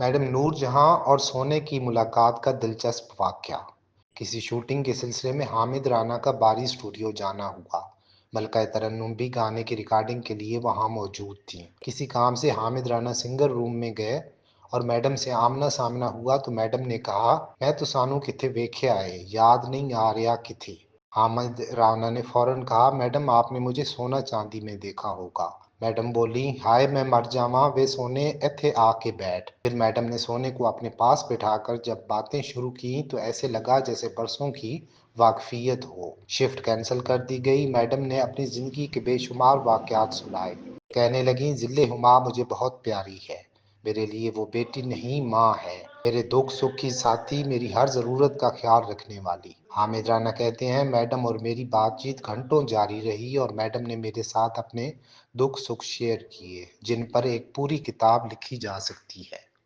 Madam Noor Jahan और सोने की मुलाकात का दिलचस्प वाकया। किसी शूटिंग के सिलसिले में हामिद राना का बारी स्टूडियो जाना हुआ। मलका तरन्नुम भी गाने की रिकॉर्डिंग के लिए वहां मौजूद थी। किसी काम से हामिद राना सिंगर रूम में गए और मैडम से आमना सामना हुआ तो मैडम ने कहा, मैं तो सानू किथे वेखे आए, याद नहीं आ रहा किथे। हामिद राना ने फौरन कहा, मैडम आपने मुझे सोना चांदी में देखा होगा। मैडम बोली, हाय मैं मर जावा वे सोने, इत्थे आके बैठ। फिर मैडम ने सोने को अपने पास बिठाकर जब बातें शुरू की तो ऐसे लगा जैसे बरसों की वाकफियत हो। शिफ्ट कैंसिल कर दी गई। मैडम ने अपनी जिंदगी के बेशुमार वाकयात सुनाए। कहने लगी, जिले हुमा मुझे बहुत प्यारी है। मेरे लिए वो बेटी नहीं माँ है, मेरे दुख सुख की साथी, मेरी हर जरूरत का ख्याल रखने वाली। हामिद राना कहते हैं, मैडम और मेरी बातचीत घंटों जारी रही और मैडम ने मेरे साथ अपने दुख सुख शेयर किए, जिन पर एक पूरी किताब लिखी जा सकती है।